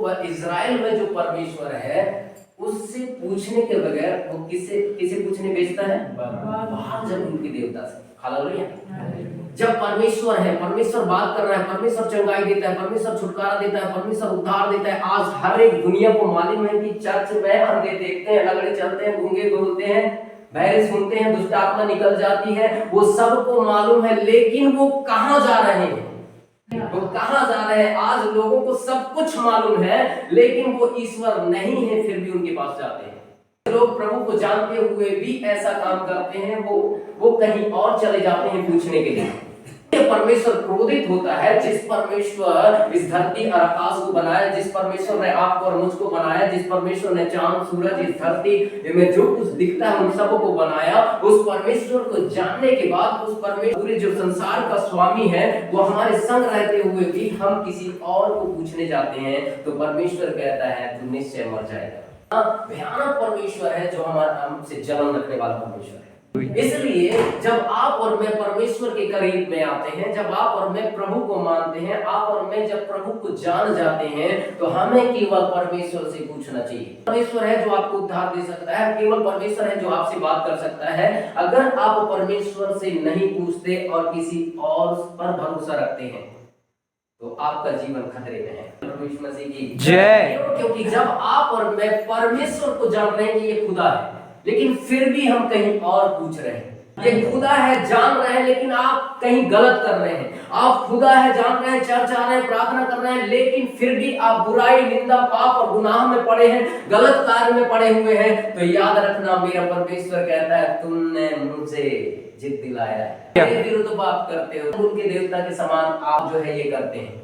Israel में जो परमेश्वर है उससे पूछने के बगैर वो किसे पूछने भेजता है? बाहर जमीन के देवता से। हालेलुया। जब परमेश्वर है, परमेश्वर बात कर रहा है, परमेश्वर चंगाई देता है, परमेश्वर छुटकारा देता है, परमेश्वर उद्धार देता है। आज हर एक दुनिया को मालूम है कि चर्च में अंधे देखते हैं, लंगड़े चलते हैं, गूंगे बोलते हैं, बहरे सुनते हैं, दुष्ट आत्मा निकल जाती है, वो सबको मालूम है। लेकिन वो कहां जा रहे हैं? वो कहां जा रहे हैं? आज लोगों को सब कुछ मालूम है लेकिन वो ईश्वर नहीं है, फिर भी उनके पास जाते हैं। लोग प्रभु को जानते हुए भी ऐसा काम करते हैं, वो कहीं और चले जाते हैं पूछने के लिए। परमेश्वर क्रोधित होता है। जिस परमेश्वर इस धरती और आकाश को बनाया, जिस परमेश्वर ने आपको और मुझको बनाया, जिस परमेश्वर ने चांद सूरज इस धरती में जो कुछ दिखता है उन सबको बनाया, उस परमेश्वर को जानने के बाद उस परमेश्वर पूरे जो संसार का स्वामी है वो हमारे संग रहते हुए भी हम किसी और को पूछने जाते हैं तो परमेश्वर कहता है तू निश्चय मर जाएगा। भयानक परमेश्वर है जो हमारे हमसे जलन रखने वाला परमेश्वर है। इसलिए जब आप और मैं परमेश्वर के करीब में आते हैं, जब आप और मैं प्रभु को मानते हैं, आप और मैं जब प्रभु को जान जाते हैं तो हमें केवल परमेश्वर से पूछना चाहिए। परमेश्वर है जो आपको उद्धार दे सकता है, केवल परमेश्वर है जो आपसे बात कर सकता है। अगर आप परमेश्वर से नहीं पूछते और किसी और पर भरोसा रखते हैं तो आपका जीवन खतरे में है। प्रभु मसीह की जय। क्योंकि जब आप और मैं परमेश्वर को जान रहे हैं कि ये खुदा है, लेकिन फिर भी हम कहीं और पूछ रहे हैं। ये खुदा है, जान रहे हैं, लेकिन आप कहीं गलत कर रहे हैं। आप खुदा है, जान रहे हैं, चर्च आ रहे हैं, प्रार्थना कर रहे हैं, लेकिन फिर भी आप बुराई, निंदा, पाप और गुनाह में पड़े हैं, गलत कार्य में पड़े हुए हैं। तो याद रखना, मेरा परमेश्वर कहता है तुमने मुझसे जिद दिलाया है, मेरे विरुद्ध पाप करते हो, उनके देवता के समान आप जो है ये करते हैं।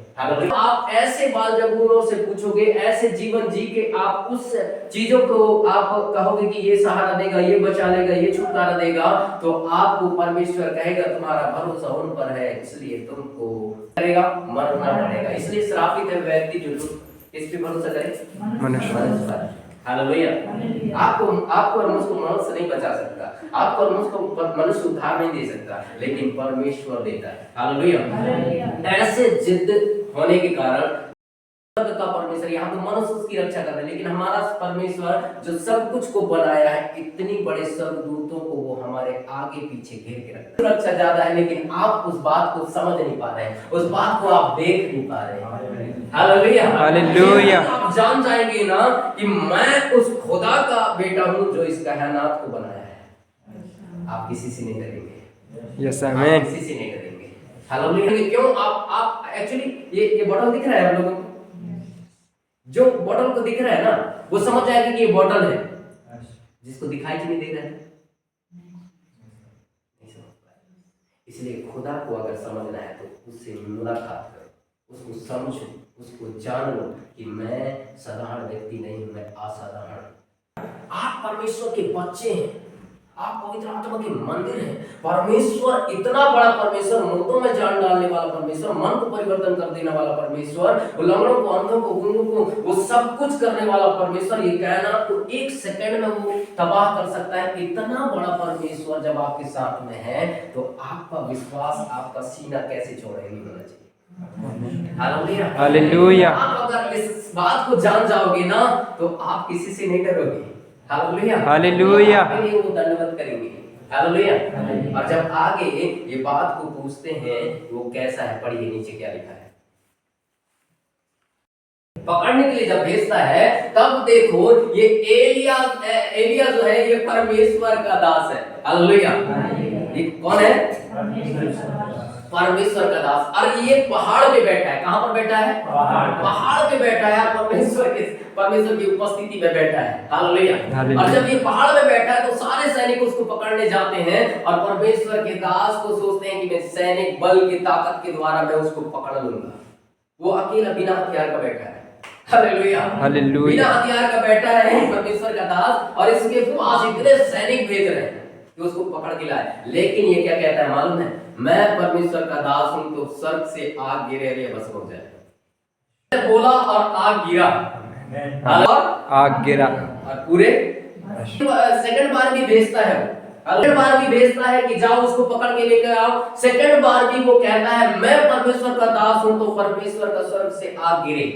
आप ऐसे बाल जबूनों से पूछोगे, ऐसे जीवन जी के आप उस चीजों को आप कहोगे कि ये सहारा देगा, ये बचा लेगा, ये छुटकारा देगा, तो आपको परमेश्वर कहेगा तुम्हारा भरोसा उन पर है, इसलिए तुमको करेगा मरना पड़ेगा। इसलिए श्रापित है व्यक्ति जो इस पे भरोसा करे, मनुष्य। हालेलुया। आपको और मुझको मनुष्य नहीं बचा सकता, आपको और मुझको मनुष्य उद्धार नहीं दे सकता, लेकिन परमेश्वर देता है। हालेलुया। ऐसे जिद होने के कारण का परमेश्वर यहाँ पे मनुष्य उसकी रक्षा कर रहे हैं, लेकिन हमारा परमेश्वर जो सब कुछ को बनाया है, इतनी बड़े स्वर्गदूतों को वो हमारे आगे पीछे घेर के रखता है। रक्षा ज्यादा है, लेकिन आप उस बात को समझ नहीं पा रहे हैं, उस बात को आप देख नहीं पा रहे हैं। Hallelujah, hallelujah. आप जान जाएंगे ना कि मैं उस खुदा का बेटा हूँ जो इस कायनात को बनाया है। आप किसी से नहीं डरेंगे। यस आमीन। किसी से नहीं डरेंगे। हालेलुया। क्यों? आप एक्चुअली ये बॉटल दिख रहा है आप लोगों को, जो बॉटल को दिख रहा है ना वो समझ जाएगा कि ये बॉटल है, जिसको दिखाई नहीं दे रहा है नहीं समझ पाएगा। इसलिए खुदा को अगर समझना है तो उससे मुलाकात करो, उसको समझो, उसको जान लो कि मैं साधारण व्यक्ति नहीं हूं, मैं असाधारण। आप परमेश्वर के बच्चे हैं, आप पवित्र आत्मा के मंदिर हैं। परमेश्वर इतना बड़ा परमेश्वर, मुर्दों में जान डालने वाला परमेश्वर, मन को परिवर्तन कर देने वाला परमेश्वर, लंगड़ों को, अंधों को, गूंगों को वो सब कुछ करने वाला परमेश्वर, ये कायनात को एक सेकंड में वो तबाह कर सकता है। इतना बड़ा परमेश्वर जब आपके साथ में है तो आपका विश्वास, आपका सीना कैसे छोड़े नहीं होना चाहिए। Hallelujah, hallelujah. आप अगर इस बात को जान जाओगे ना तो आप किसी से नहीं डरोगे। Hallelujah, hallelujah. वो दंडवत करेंगे। हालेलुया। और जब आगे ये बात को पूछते हैं वो कैसा है, पढ़िए नीचे क्या लिखा है। पकड़ने के लिए जब भेजता है तब देखो ये एलिया जो है ये परमेश्वर का दास है। हालेलुया। ये कौन है? परमेश्वर का दास। और ये पहाड़ पे बैठा है। कहां पर बैठा है? पहाड़ पे बैठा है, परमेश्वर की उपस्थिति में बैठा है। हालेलुया। और जब ये पहाड़ पे बैठा है तो सारे सैनिक उसको पकड़ने जाते हैं और परमेश्वर के दास को सोचते हैं कि मैं सैनिक बल की ताकत के द्वारा मैं उसको पकड़ लूंगा। वो अकेला बिना हथियार का बैठा है। Hallelujah, hallelujah. बिना हथियार का बैठा है परमेश्वर का दास और इसके पास इतने सैनिक भेज रहे हैं कि उसको पकड़ के लाए। लेकिन ये क्या कहता है मालूम है? मैं परमेश्वर का दास हूं तो स्वर्ग से आग गिरे और ये बस हो जाए। बोला और आग गिरा, आग गिरा। और पूरे सेकंड बार भी भेजता है, अगले बार भी भेजता है कि जाओ उसको पकड़ के लेकर आओ। सेकंड बार भी वो कहता है मैं परमेश्वर का दास हूं तो परमेश्वर का स्वर्ग से आग गिरे।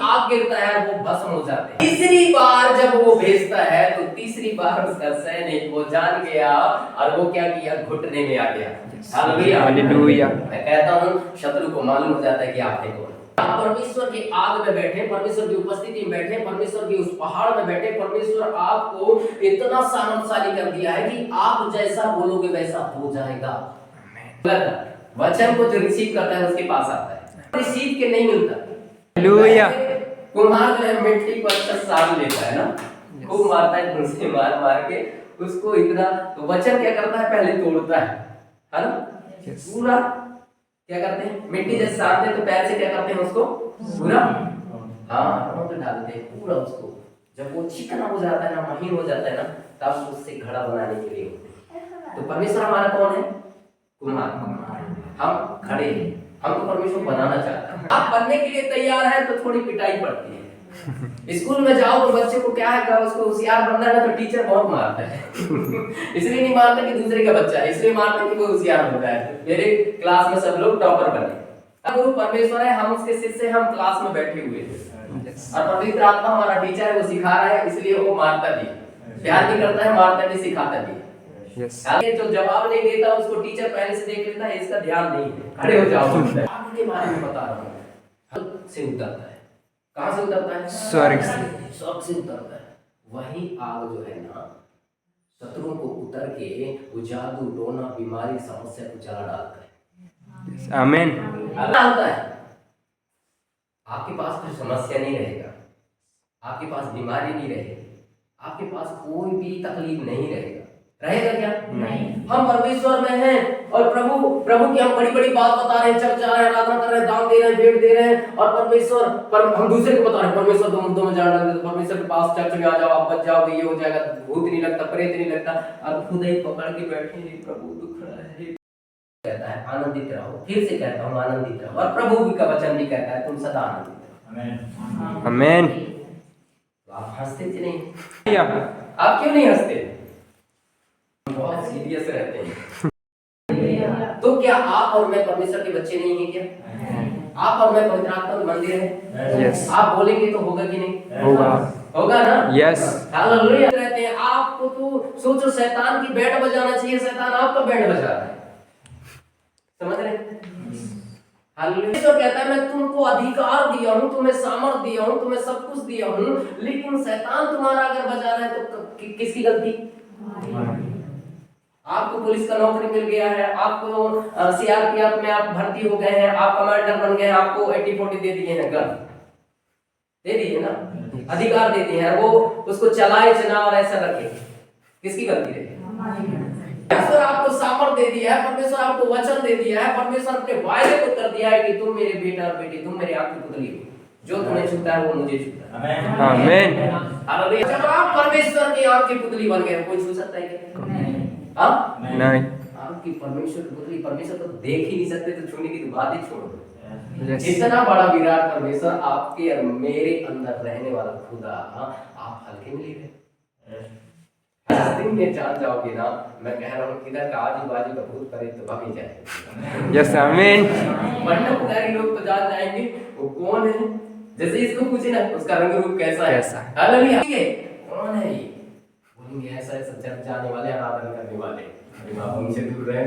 आग गिरता है वो भस्म हो जाते हैं। तीसरी बार जब वो भेजता है तो तीसरी बार उसका सैनिक वो जान गया और वो क्या किया, घुटने में आ गया। हालेलुया। मैं कहता हूँ शत्रु को मालूम हो जाता है कि आप कौन। आप परमेश्वर की आग में बैठे, परमेश्वर की उपस्थिति में बैठे, परमेश्वर की उस पहाड़ में बैठे, परमेश्वर आपको इतना सामर्थशाली कर दिया है कि आप जैसा बोलोगे वैसा हो जाएगा। वचन को जो रिसीव करता है उसके पास आता है, रिसीव के नहीं मिलता। हालेलुया। कुम्हार जो है मिट्टी को अच्छा साफ लेता है ना, खूब मारता है घुसे मार मार के उसको इतना, तो वचन क्या करता है, पहले तोड़ता है ना, पूरा क्या करते हैं, मिट्टी जैसे सानते हैं तो पैर से क्या करते हैं उसको पूरा, हाँ तो डालते हैं पूरा उसको। जब वो चिकना हो जाता है ना, महीन हो जाता है ना, तब उससे घड़ा बनाने के लिए होते हैं। तो परमेश्वर हमारा कौन है, कुम्हार। हम खड़े हैं, हम तो परमेश्वर बनाना चाहते हैं। आप बनने के लिए तैयार हैं तो थोड़ी पिटाई पड़ती है। स्कूल में जाओ तो बच्चे को क्या है, उसको होशियार बनना है तो टीचर बहुत मारता है। इसलिए नहीं मारता कि दूसरे का बच्चा है, इसलिए मारता कि वो होशियार होता है। मेरे क्लास में सब लोग टॉपर बने। अब वो परमेश्वर है, हम उसके शिष्य, हम क्लास में बैठे हुए हैं और पवित्र आत्मा हमारा टीचर है, वो सिखा रहा है, इसलिए वो मारता भी, प्यार भी करता है, मारता भी, सिखाता भी। जो जवाब नहीं देता उसको टीचर पहले से देख लेता है, इसका ध्यान नहीं है, खड़े हो जाओ। आग के बारे में बता रहा हूँ, से उतरता है। कहाँ से उतरता है, स्वर्ग से, स्वर्ग से उतरता है। वही आग जो है ना, शत्रुओं को उतर के वो जादू टोना बीमारी समस्या को जला डालता है। आमीन। डालता है, आपके पास कोई समस्या नहीं रहेगा, आपके पास बीमारी नहीं रहेगी, आपके पास कोई भी तकलीफ नहीं रहेगा। रहेगा क्या, नहीं। हम परमेश्वर में हैं और प्रभु की हम बड़ी बड़ी बात बता रहे हैं, चल जा रहे हैं, आराधना कर रहे हैं, दान दे रहे हैं, भेंट दे रहे हैं, और हम दूसरे को बता रहे हैं परमेश्वर को मुद्दों में जान रहे हैं, परमेश्वर के पास चर्च में आ जाओ, आप बच जाओगे, ये हो जाएगा, भूत नहीं लगता, प्रेत नहीं लगता, और खुद ही पकड़ के बैठे हैं, प्रभु दुख रहा है, कहता है आनंदित रहो। फिर से कहता हूँ आनंदित रहो, और प्रभु का वचन भी कहता है तुम सदा आनंदित रहो। आमीन। आप हंसते थे नहीं, आप क्यों नहीं हंसते, बहुत सीरियस रहते हैं। तो क्या आप और मैं परमेश्वर के बच्चे नहीं हैं क्या? आप और मैं पवित्र आत्मा के मंदिर हैं। यस। आप बोलेंगे तो होगा कि नहीं, होगा, होगा ना। यस। हालेलुया। रहते हैं, आपको तो सोचो शैतान की बैंड बजाना चाहिए, शैतान आपका बैंड बजा रहा है, समझ रहे हैं। हालेलुया। कहता है मैं तुमको अधिकार दिया हूँ, तुम्हें सामर्थ दिया हूँ, तुम्हें सब कुछ दिया हूँ, लेकिन शैतान तुम्हारा अगर बजा रहा है तो किसकी गलती, आपको पुलिस का नौकरी मिल गया है, आपको सीआरपीएफ में आप भर्ती हो गए हैं, आप कमांडर बन गए हैं, आपको 80-40 दे दिए हैं, गन दे दिए ना, अधिकार दे दिए हैं, वो उसको चलाए चना और ऐसा रखे, किसकी गलती है, परमेश्वर आपको सामर्थ दे दिया है, परमेश्वर आपको वचन दे दिया है, परमेश्वर अपने वायदे को कर दिया है कि तुम मेरे बेटा और बेटी, तुम मेरे आंख की पुतली हो, जो तुम्हें छूता है वो मुझे छूता है। आमीन। हालेलुया। जब आप परमेश्वर की आंख की पुतली बन गए, कोई छू सकता है क्या, नहीं। आपकी परमेश्वर की पुतली, परमेश्वर को देख ही नहीं सकते तो छूने की तो बात ही छोड़ दो। इतना बड़ा विराट परमेश्वर आपके और मेरे अंदर रहने वाला खुदा, आप हल्के में ले रहे, में जान जाओगे ना, मैं कह रहा हूँ इधर का आजू बाजू का भूत प्रेत तो भाग ही जाए। यस आमीन। मंडप पुजारी लोग तो जान जाएंगे वो कौन है, जैसे इसको पूछे ना उसका रंग रूप कैसा है, हालेलुया, कौन है ये, बोलेंगे ऐसा ऐसा चर्च जाने वाले, आराधना करने वाले, हमसे दूर रहना।